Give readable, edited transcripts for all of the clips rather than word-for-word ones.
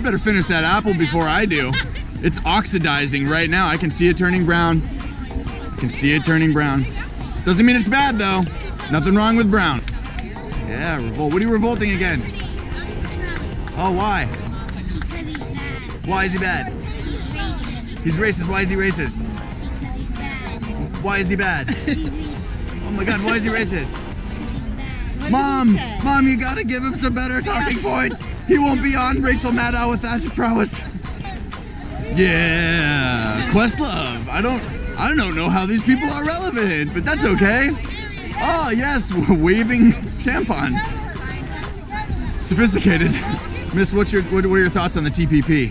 You better finish that apple before I do. It's oxidizing right now. I can see it turning brown. I can see it turning brown. Doesn't mean it's bad though. Nothing wrong with brown. Yeah, revolt. What are you revolting against? Oh, why? Because he's bad. Why is he bad? He's racist. Why is he racist? Because he's bad. Why is he bad? He's racist. Oh my God, why is he racist? He's bad. Mom, you gotta give him some better talking points. He won't be on Rachel Maddow with that prowess. Yeah, Questlove. I don't know how these people are relevant, but that's okay. Oh yes, waving tampons. Sophisticated. Miss, what are your thoughts on the TPP?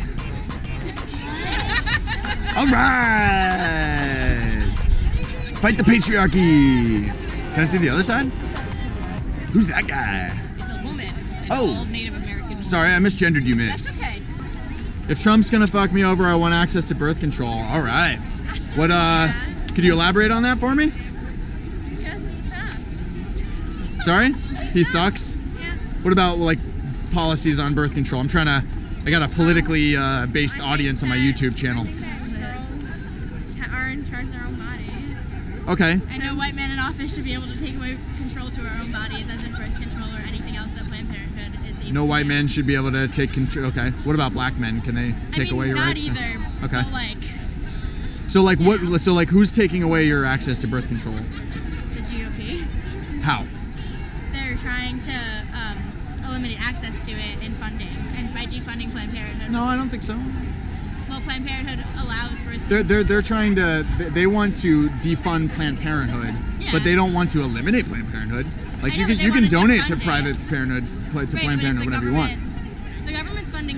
All right. Fight the patriarchy. Can I see the other side? Who's that guy? It's a woman. It's Oh. old Native American woman. Sorry, I misgendered you, miss. That's okay. If Trump's gonna fuck me over, I want access to birth control. All right. What, could you elaborate on that for me? Just sucks. Sorry? He sucks? Yeah. What about, like, policies on birth control? I got a politically based audience on my YouTube channel. Girls are in charge of their own bodies. Okay. And no white man in office should be able to take away control to our own bodies, as in birth control or anything else that Planned Parenthood is able No to white do. man should be able to take control. Okay. What about black men? Can they take away your not rights? either. Okay. But like So like what? So like who's taking away your access to birth control? the GOP, How? they're trying to eliminate access to it in funding, and by defunding Planned Parenthood. No, I don't think so. Well, Planned Parenthood allows birth. They're trying to. They want to defund Planned Parenthood, Yeah. but they don't want to eliminate Planned Parenthood. Like I you know, can but they you can wanna donate to defund it. private parenthood to Right, Planned but Parenthood if whenever you want. The government's funding,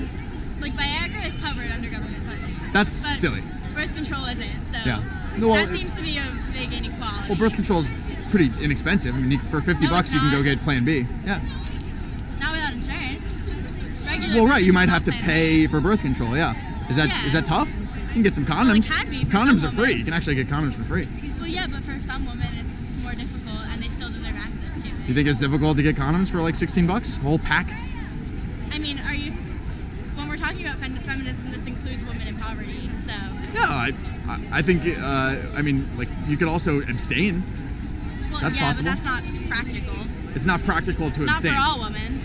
like Viagra is covered under government funding. That's But silly. Birth control isn't, so Yeah. No, well, that seems to be a big inequality. Well, birth control is pretty inexpensive. I mean, for 50 No, bucks it's you can go not. get Plan B. Yeah. Not without insurance. Regular Well, birth right. You might control have to plan. pay for birth control. Yeah. Is that tough? You can get some Well, it condoms. can be for Condoms some are free. women. You can actually get condoms for free. Well, yeah, but for some women it's more difficult, and they still deserve access to it. You think it's difficult to get condoms for like 16 bucks? A whole pack? I mean, when we're talking about feminism, this includes women in poverty, so. Yeah, I think, I mean, like, you could also abstain. Well, That's yeah, possible. but that's not practical. It's not practical to Not abstain. for all women.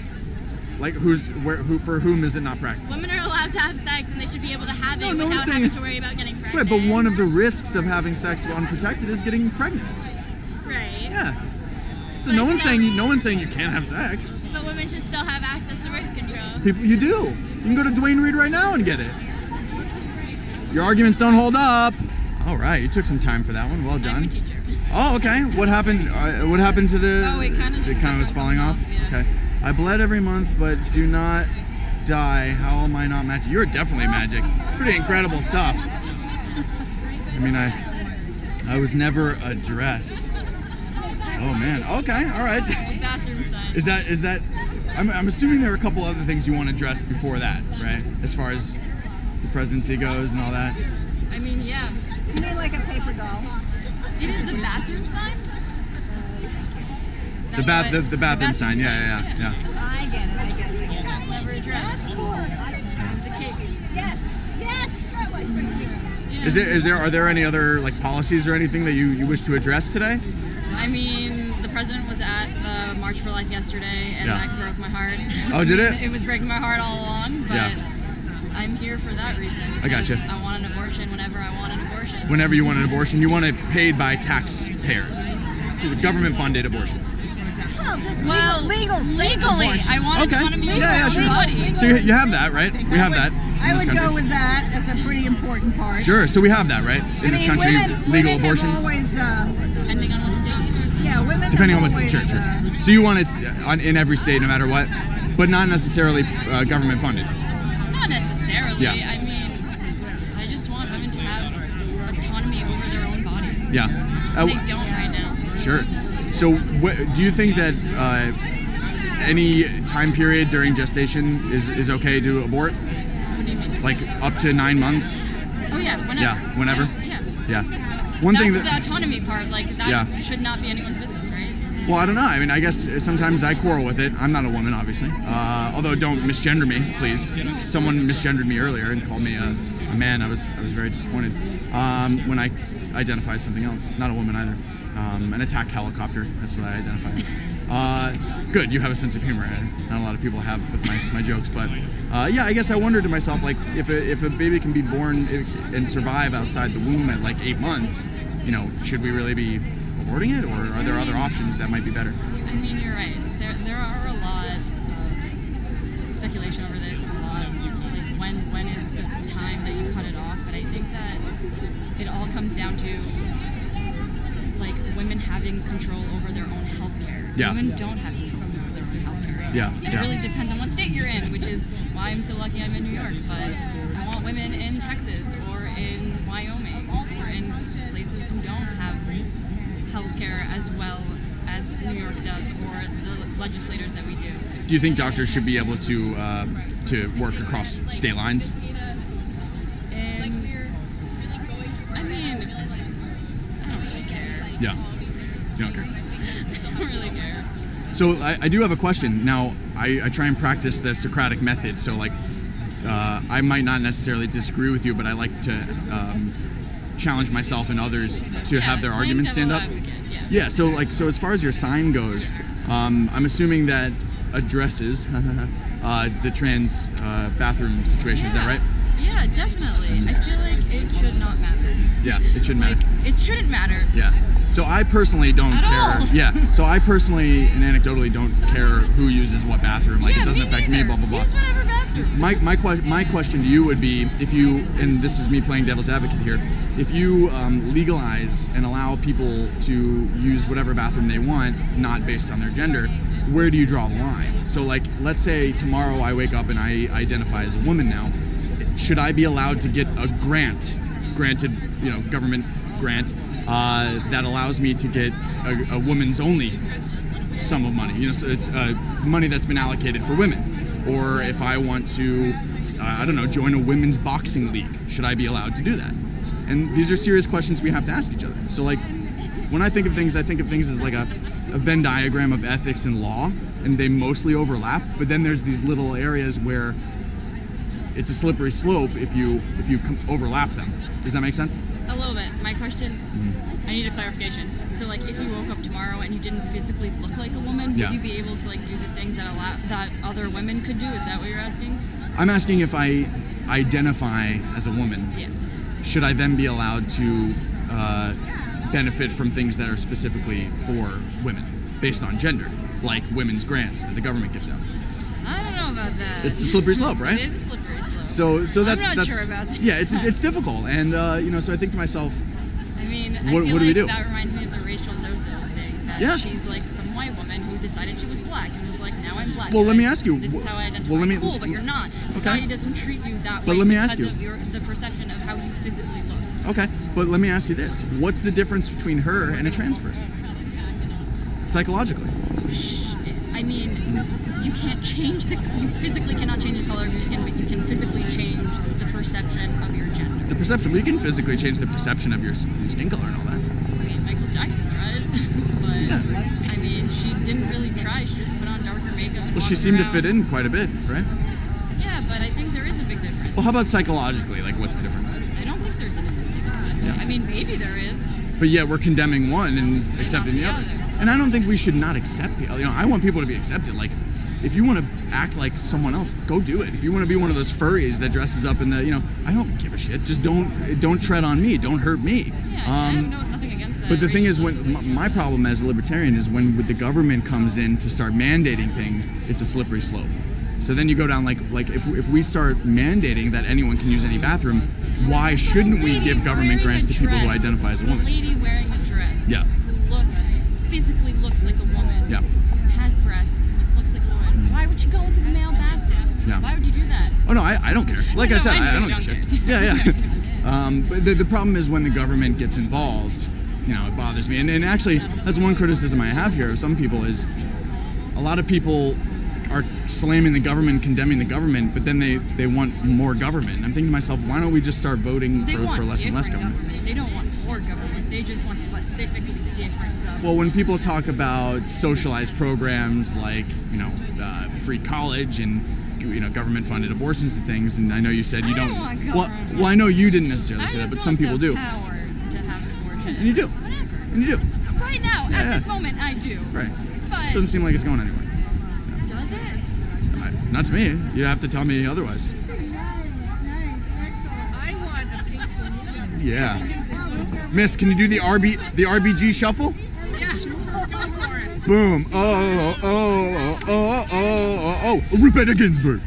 Like, for whom is it not practical? Women are allowed to have sex, and they should be able to have No, it no one's without saying- having to worry about getting Right, pregnant. but one of the risks of having sex unprotected is getting pregnant. Right. Yeah. So But no one's still- saying you can't have sex. But women should still have access to birth control. People, you do. You can go to Dwayne Reed right now and get it. Your arguments don't hold up. All right, you took some time for that one. Well I'm a done. teacher. Oh, okay. What happened? What happened to the? Oh, it kinda just was falling off. yeah. Okay. I bled every month, but do not die. How am I not magic? You're definitely magic. Pretty incredible stuff. I mean, I was never addressed. Oh man. Okay. All right. Bathroom sign. Is that? I'm assuming there are a couple other things you want addressed before that, right? As far as the presidency goes and all that. I mean, yeah. You mean like a paper doll? It is the bathroom sign? The bathroom sign. Yeah. I get it. Never addressed. That's cool. It's a cake. Yes. Are there any other like policies or anything that you wish to address today? I mean, the president was at the March for Life yesterday, and Yeah. that broke my heart. Oh, did it? It was breaking my heart all along, but Yeah. I'm here for that reason. I gotcha. I want an abortion whenever I want an abortion. Whenever you want an abortion, you want it paid by taxpayers. To government-funded abortions. Well, just legally, I want Okay. autonomy over Yeah, my sure. body. So you have that, right? We have that I in this would country. go with that as a pretty important part. Sure. So we have that, right? In this country, legal women abortions. Have always, Depending on what state. yeah, women. Depending on have what always, state. Sure. So you want it in every state, no matter what, but not necessarily government funded. Not necessarily. Yeah. I mean, I just want women to have autonomy over their own body. Yeah. They don't right now. Sure. So, do you think that any time period during gestation is okay to abort? What do you mean? Like up to 9 months? Oh yeah, whenever. Yeah, whenever? Yeah. Yeah. One That's thing the that. autonomy part. Like that Yeah. should not be anyone's business, right? Well, I don't know. I mean, I guess sometimes I quarrel with it. I'm not a woman, obviously. Although, don't misgender me, please. Someone misgendered me earlier and called me a man. I was very disappointed when I identify as something else. Not a woman either. An attack helicopter. That's what I identify as. Good. You have a sense of humor. Not a lot of people have with my jokes, but yeah, I guess I wondered to myself, like, if a baby can be born and survive outside the womb at like 8 months, you know, should we really be aborting it, or are there other options that might be better? I mean, you're right. There are a lot of speculation over this, and a lot of like when is the time that you cut it off. But I think that it all comes down to like women having control over their own health care. Yeah. Women don't have control over their own health care. Yeah. It really depends on what state you're in, which is why I'm so lucky I'm in New York. But I want women in Texas or in Wyoming or in places who don't have healthcare as well as New York does, or the legislators that we do. Do you think doctors should be able to work across state lines? I mean, I don't really care. Yeah. You don't care. I don't really care. So I do have a question. Now, I try and practice the Socratic method. So, like, I might not necessarily disagree with you, but I like to challenge myself and others to have their arguments stand up. Yeah. So as far as your sign goes, I'm assuming that addresses the trans bathroom situation. Is that right? Yeah, definitely. I feel like it should not matter. Yeah, it shouldn't matter. It shouldn't matter. Yeah. So I personally don't At care. all. Yeah. So I personally and anecdotally don't care who uses what bathroom. Like, Yeah, it doesn't affect me. neither. Blah blah blah. Use whatever bathroom. My question to you would be, if you, and this is me playing devil's advocate here, if you legalize and allow people to use whatever bathroom they want, not based on their gender, where do you draw the line? So, like, let's say tomorrow I wake up and I identify as a woman now. Should I be allowed to get a granted, you know, government grant that allows me to get a woman's only sum of money? You know, so it's money that's been allocated for women. Or if I want to, I don't know, join a women's boxing league, should I be allowed to do that? And these are serious questions we have to ask each other. So, like, when I think of things as like a Venn diagram of ethics and law, and they mostly overlap. But then there's these little areas where it's a slippery slope if you overlap them. Does that make sense? A little bit. My question, I need a clarification. So, like, if you woke up tomorrow and you didn't physically look like a woman, would you be able to, like, do the things that other women could do? Is that what you're asking? I'm asking if I identify as a woman. Yeah. Should I then be allowed to benefit from things that are specifically for women based on gender, like women's grants that the government gives out? I don't know about that. It's a slippery slope, right? It is a slippery slope. So that's I'm not sure about that. Yeah, it's difficult, and you know, so I think to myself, I mean, what do we do? That reminds me of the Rachel Dozo thing. That she's like some white woman who decided she was black and was like, now I'm black. Well, let me ask you. This is how I identify. Well, Cool, but you're not. Society doesn't treat you that way. But let me ask you. Because of the perception of how you physically look. Okay, but let me ask you this: what's the difference between her and a trans person, psychologically? I mean, you can't change you physically cannot change the color of your skin, but you can physically change the perception of your gender. The perception. We can physically change the perception of your skin color and all that. I mean, Michael Jackson tried, but I mean, she didn't really try. She just put on darker makeup. And Well, she seemed to fit in quite a bit, right? Yeah, but I think there is a big difference. Well, how about psychologically? Like, what's the difference? I don't think there's a difference. I mean, maybe there is. But yet we're condemning one and accepting the other. And I don't think we should not accept people. You know, I want people to be accepted. Like, if you want to act like someone else, go do it. If you want to be one of those furries that dresses up in the, you know, I don't give a shit. Just don't tread on me. Don't hurt me. Yeah, I have nothing against that. But the thing is, when my problem as a libertarian is when the government comes in to start mandating things, it's a slippery slope. So then you go down like if we start mandating that anyone can use any bathroom, why shouldn't we give government grants to people who identify as a woman? The lady wearing a dress. Yeah. Physically looks like a woman. Yeah. Has breasts. Looks like a woman. Why would you go into the male bathroom? Yeah. Why would you do that? Oh no, I don't care. Like I said, I don't give a care. shit. Yeah. But the problem is when the government gets involved, you know, it bothers me. And actually, that's one criticism I have here of some people is a lot of people are slamming the government, condemning the government, but then they want more government. I'm thinking to myself, why don't we just start voting They for want less and less different government? They don't want more government. They just want specifically different government. Well, when people talk about socialized programs like, free college and, government-funded abortions and things, and I know you said you don't. want Well, government. well, I know you didn't necessarily I say that, just but some want people the do. power to have an abortion. And you do. Whatever. And you do. Right now, Yeah, at this yeah. moment, I do. Right. But Doesn't seem like it's going anywhere. does it? Not to me. You have to tell me otherwise. Nice, excellent. I want a pink balloon. Yeah. Miss, can you do the RBG shuffle? Yeah, go for it. Boom. Oh, Ruth Bader Ginsburg.